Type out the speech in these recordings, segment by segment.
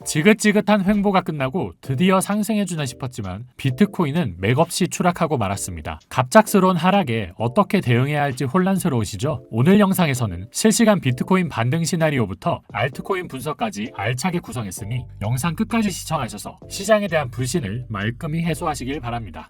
지긋지긋한 횡보가 끝나고 드디어 상승해주나 싶었지만 비트코인은 맥없이 추락하고 말았습니다. 갑작스러운 하락에 어떻게 대응해야 할지 혼란스러우시죠? 오늘 영상에서는 실시간 비트코인 반등 시나리오부터 알트코인 분석까지 알차게 구성했으니 영상 끝까지 시청하셔서 시장에 대한 불신을 말끔히 해소하시길 바랍니다.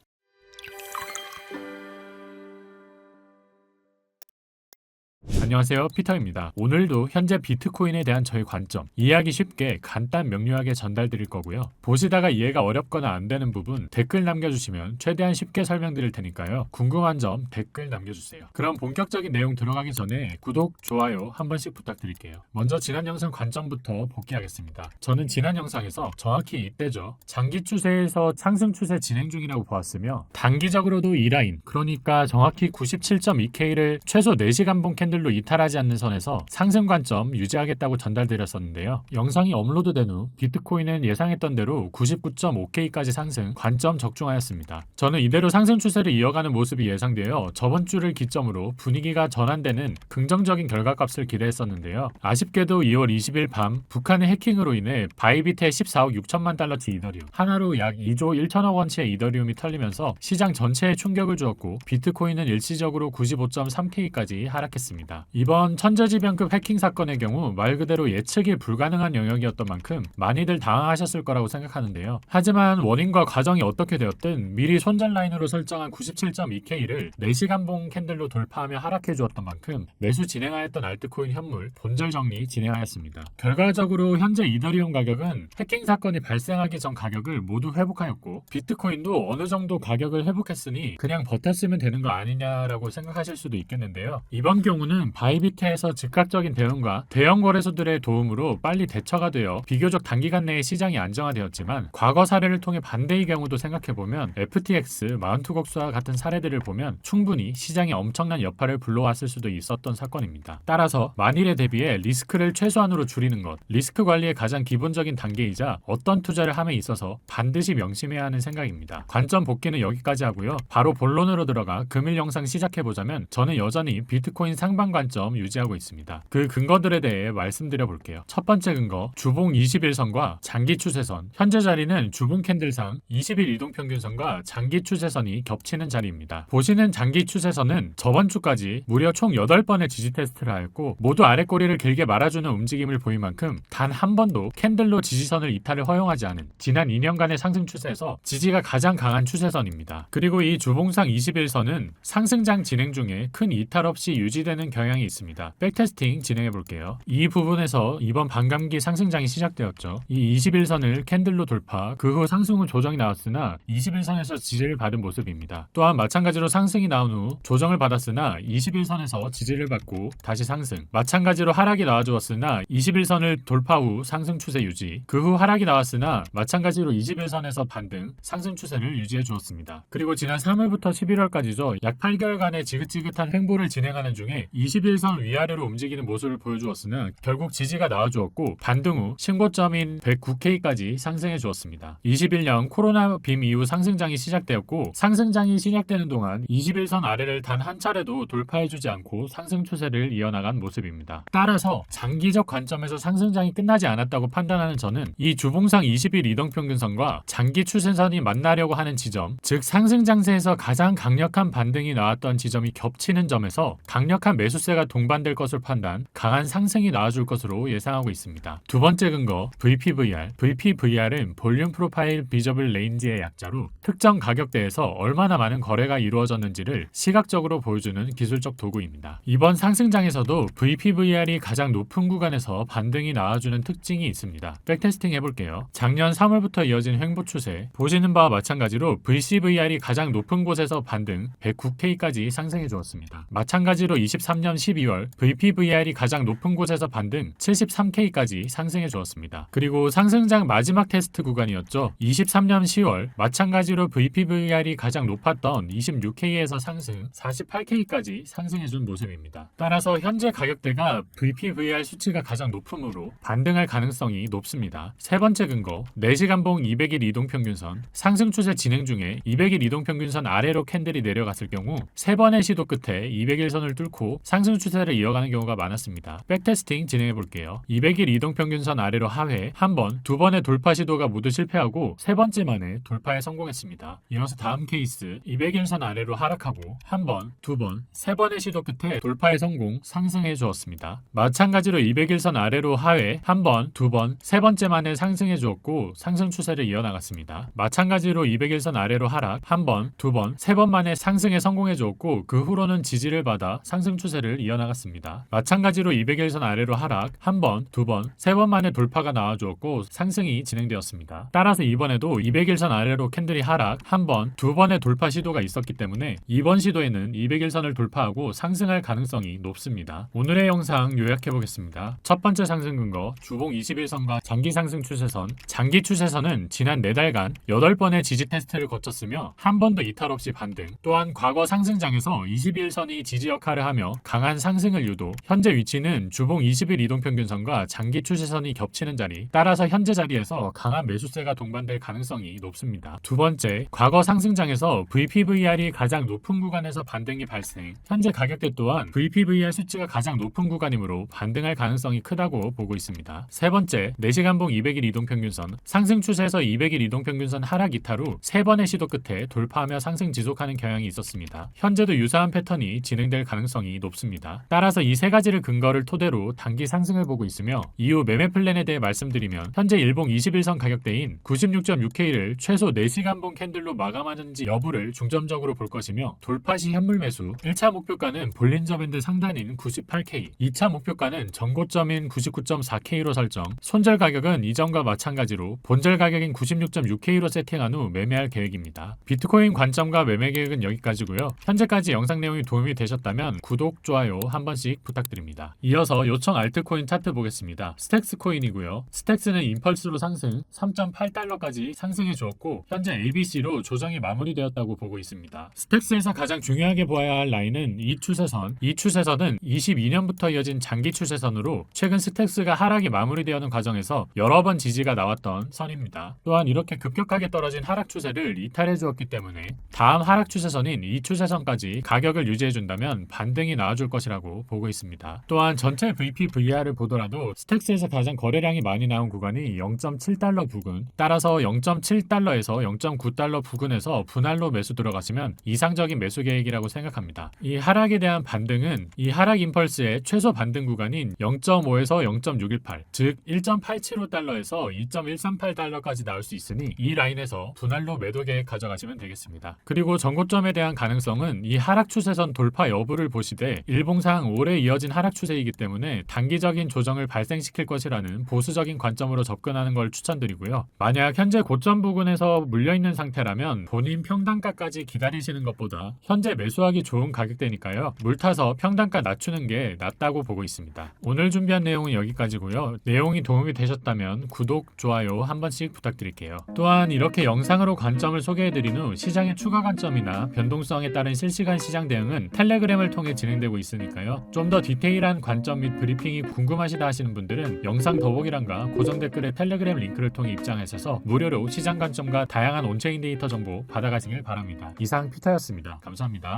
안녕하세요, 피터입니다. 오늘도 현재 비트코인에 대한 저의 관점, 이해하기 쉽게 간단 명료하게 전달드릴 거고요. 보시다가 이해가 어렵거나 안 되는 부분 댓글 남겨주시면 최대한 쉽게 설명드릴 테니까요. 궁금한 점 댓글 남겨주세요. 그럼 본격적인 내용 들어가기 전에 구독, 좋아요 한 번씩 부탁드릴게요. 먼저 지난 영상 관점부터 복귀하겠습니다. 저는 지난 영상에서 정확히 이때죠. 장기 추세에서 상승 추세 진행 중이라고 보았으며 단기적으로도 이 라인, 그러니까 정확히 97.2K를 최소 4시간봉 캔들로 이탈하지 않는 선에서 상승 관점 유지하겠다고 전달드렸었는데요. 영상이 업로드된 후 비트코인은 예상했던 대로 99.5K까지 상승 관점 적중하였습니다. 저는 이대로 상승 추세를 이어가는 모습이 예상되어 저번 주를 기점으로 분위기가 전환되는 긍정적인 결과값을 기대했었는데요. 아쉽게도 2월 20일 밤 북한의 해킹으로 인해 바이비트의 14억 6천만 달러치 이더리움, 하나로 약 2조 1천억 원치의 이더리움이 털리면서 시장 전체에 충격을 주었고 비트코인은 일시적으로 95.3K까지 하락했습니다. 이번 천재지변급 해킹 사건의 경우 말 그대로 예측이 불가능한 영역이었던 만큼 많이들 당황하셨을 거라고 생각하는데요. 하지만 원인과 과정이 어떻게 되었든 미리 손절 라인으로 설정한 97.2K를 4시간봉 캔들로 돌파하며 하락해 주었던 만큼 매수 진행하였던 알트코인 현물 본절 정리 진행하였습니다. 결과적으로 현재 이더리움 가격은 해킹 사건이 발생하기 전 가격을 모두 회복하였고 비트코인도 어느 정도 가격을 회복했으니 그냥 버텼으면 되는 거 아니냐라고 생각하실 수도 있겠는데요. 이번 경우는 바이비트에서 즉각적인 대응과 대형 거래소들의 도움으로 빨리 대처가 되어 비교적 단기간 내에 시장이 안정화되었지만 과거 사례를 통해 반대의 경우도 생각해보면 FTX, 마운트곡스와 같은 사례들을 보면 충분히 시장에 엄청난 여파를 불러왔을 수도 있었던 사건입니다. 따라서 만일에 대비해 리스크를 최소한으로 줄이는 것, 리스크 관리의 가장 기본적인 단계이자 어떤 투자를 함에 있어서 반드시 명심해야 하는 생각입니다. 관점 복귀는 여기까지 하고요. 바로 본론으로 들어가 금일 영상 시작해보자면 저는 여전히 비트코인 상방 관점 유지하고 있습니다. 그 근거들에 대해 말씀드려 볼게요. 첫 번째 근거, 주봉 21선과 장기 추세선. 현재 자리는 주봉 캔들상 20일 이동평균선과 장기 추세선이 겹치는 자리입니다. 보시는 장기 추세선은 저번 주까지 무려 총 8번의 지지 테스트를 하였고 모두 아래 꼬리를 길게 말아주는 움직임을 보인 만큼 단 한 번도 캔들로 지지선을 이탈을 허용하지 않은 지난 2년간의 상승 추세에서 지지가 가장 강한 추세선입니다. 그리고 이 주봉상 21선은 상승장 진행 중에 큰 이탈 없이 유지되는 경향이 있습니다. 백테스팅 진행해 볼게요. 이 부분에서 이번 반감기 상승장이 시작되었죠. 이 21선을 캔들로 돌파, 그 후 상승 후 조정이 나왔으나 21선에서 지지를 받은 모습입니다. 또한 마찬가지로 상승이 나온 후 조정을 받았으나 21선에서 지지를 받고 다시 상승, 마찬가지로 하락이 나와주었으나 21선을 돌파 후 상승 추세 유지, 그 후 하락이 나왔으나 마찬가지로 21선에서 반등, 상승 추세를 유지해 주었습니다. 그리고 지난 3월부터 11월까지죠. 약 8개월간의 지긋지긋한 횡보를 진행하는 중에 21선 위아래로 움직이는 모습을 보여주었으나 결국 지지가 나와주었고 반등 후 신고점인 109K까지 상승해 주었습니다. 21년 코로나 빔 이후 상승장이 시작되었고 상승장이 시작되는 동안 21선 아래를 단 한 차례도 돌파해주지 않고 상승 추세를 이어나간 모습입니다. 따라서 장기적 관점에서 상승장이 끝나지 않았다고 판단하는 저는 이 주봉상 20일 이동평균선과 장기 추세선이 만나려고 하는 지점, 즉 상승 장세에서 가장 강력한 반등이 나왔던 지점이 겹치는 점에서 강력한 매수세가 동반될 것을 판단, 강한 상승이 나와줄 것으로 예상하고 있습니다. 두 번째 근거, VPVR. VPVR은 볼륨 프로파일 비저블 레인지의 약자로 특정 가격대에서 얼마나 많은 거래가 이루어졌는지를 시각적으로 보여주는 기술적 도구입니다. 이번 상승장에서도 VPVR이 가장 높은 구간에서 반등이 나와주는 특징이 있습니다. 백테스팅 해볼게요. 작년 3월부터 이어진 횡보 추세, 보시는 바와 마찬가지로 VCVR이 가장 높은 곳에서 반등 109K까지 상승해 주었습니다. 마찬가지로 23년 12월 VPVR이 가장 높은 곳에서 반등 73K까지 상승해 주었습니다. 그리고 상승장 마지막 테스트 구간이었죠. 23년 10월 마찬가지로 VPVR이 가장 높았던 26K에서 상승 48K까지 상승해 준 모습입니다. 따라서 현재 가격대가 VPVR 수치가 가장 높으므로 반등할 가능성이 높습니다. 세 번째 근거, 4시간봉 200일 이동평균선. 상승 추세 진행 중에 200일 이동평균선 아래로 캔들이 내려갔을 경우 3번의 시도 끝에 200일선을 뚫고 상승 상승 추세를 이어가는 경우가 많았습니다. 백테스팅 진행해 볼게요. 200일 이동평균선 아래로 하회 한 번, 두 번의 돌파 시도가 모두 실패하고 세 번째 만에 돌파에 성공했습니다. 이어서 다음 케이스 200일선 아래로 하락하고 한 번, 두 번, 세 번의 시도 끝에 돌파에 성공, 상승해 주었습니다. 마찬가지로 200일선 아래로 하회 한 번, 두 번, 세 번째 만에 상승해 주었고 상승 추세를 이어나갔습니다. 마찬가지로 200일선 아래로 하락 한 번, 두 번, 세 번 만에 상승에 성공해 주었고 그 후로는 지지를 받아 상승 추세를 이어나갔습니다. 마찬가지로 200일선 아래로 하락 한 번, 두 번, 세 번 만에 돌파가 나와주었고 상승이 진행되었습니다. 따라서 이번에도 200일선 아래로 캔들이 하락 한 번, 두 번의 돌파 시도가 있었기 때문에 이번 시도에는 200일선을 돌파하고 상승할 가능성이 높습니다. 오늘의 영상 요약해 보겠습니다. 첫 번째 상승 근거 주봉 21선과 장기 상승 추세선. 장기 추세선은 지난 4달간 8번의 지지 테스트를 거쳤으며 한 번도 이탈 없이 반등. 또한 과거 상승장에서 21선이 지지 역할을 하며 강한 상승을 유도. 현재 위치는 주봉 20일 이동평균선과 장기 추세선이 겹치는 자리. 따라서 현재 자리에서 강한 매수세가 동반될 가능성이 높습니다. 두 번째, 과거 상승장에서 VPVR이 가장 높은 구간에서 반등이 발생. 현재 가격대 또한 VPVR 수치가 가장 높은 구간이므로 반등할 가능성이 크다고 보고 있습니다. 세 번째, 4시간봉 200일 이동평균선. 상승 추세에서 200일 이동평균선 하락 이탈 후 3번의 시도 끝에 돌파하며 상승 지속하는 경향이 있었습니다. 현재도 유사한 패턴이 진행될 가능성이 높습니다. 따라서 이 세 가지를 근거를 토대로 단기 상승을 보고 있으며 이후 매매 플랜에 대해 말씀드리면 현재 일봉 21선 가격대인 96.6K를 최소 4시간봉 캔들로 마감하는지 여부를 중점적으로 볼 것이며 돌파 시 현물 매수 1차 목표가는 볼린저 밴드 상단인 98K 2차 목표가는 전고점인 99.4K로 설정 손절 가격은 이전과 마찬가지로 본절 가격인 96.6K로 세팅한 후 매매할 계획입니다. 비트코인 관점과 매매 계획은 여기까지고요. 현재까지 영상 내용이 도움이 되셨다면 구독, 좋아요 한 번씩 부탁드립니다. 이어서 요청 알트코인 차트 보겠습니다. 스택스 코인이고요. 스택스는 임펄스로 상승 3.8달러까지 상승해 주었고 현재 ABC로 조정이 마무리되었다고 보고 있습니다. 스택스에서 가장 중요하게 보아야 할 라인은 이 추세선. 이 추세선은 22년부터 이어진 장기 추세선으로 최근 스택스가 하락이 마무리되는 과정에서 여러 번 지지가 나왔던 선입니다. 또한 이렇게 급격하게 떨어진 하락 추세를 이탈해 주었기 때문에 다음 하락 추세선인 이 추세선까지 가격을 유지해 준다면 반등이 나와줄 것이라고 보고 있습니다. 또한 전체 VPVR을 보더라도 스택스에서 가장 거래량이 많이 나온 구간이 0.7달러 부근. 따라서 0.7달러에서 0.9달러 부근에서 분할로 매수 들어가시면 이상적인 매수 계획이라고 생각합니다. 이 하락에 대한 반등은 이 하락 임펄스의 최소 반등 구간인 0.5에서 0.618, 즉 1.875달러에서 2.138달러까지 나올 수 있으니 이 라인에서 분할로 매도 계획 가져가시면 되겠습니다. 그리고 전고점에 대한 가능성은 이 하락 추세선 돌파 여부를 보시되 일봉상 오래 이어진 하락 추세이기 때문에 단기적인 조정을 발생시킬 것이라는 보수적인 관점으로 접근하는 걸 추천드리고요. 만약 현재 고점 부근에서 물려있는 상태라면 본인 평단가까지 기다리시는 것보다 현재 매수하기 좋은 가격대니까요. 물타서 평단가 낮추는 게 낫다고 보고 있습니다. 오늘 준비한 내용은 여기까지고요. 내용이 도움이 되셨다면 구독, 좋아요 한 번씩 부탁드릴게요. 또한 이렇게 영상으로 관점을 소개해드린 후 시장의 추가 관점이나 변동성에 따른 실시간 시장 대응은 텔레그램을 통해 진행되고 있으니까요. 좀 더 디테일한 관점 및 브리핑이 궁금하시다 하시는 분들은 영상 더보기란과 고정 댓글에 텔레그램 링크를 통해 입장하셔서 무료로 시장 관점과 다양한 온체인 데이터 정보 받아가시길 바랍니다. 이상 피터였습니다. 감사합니다.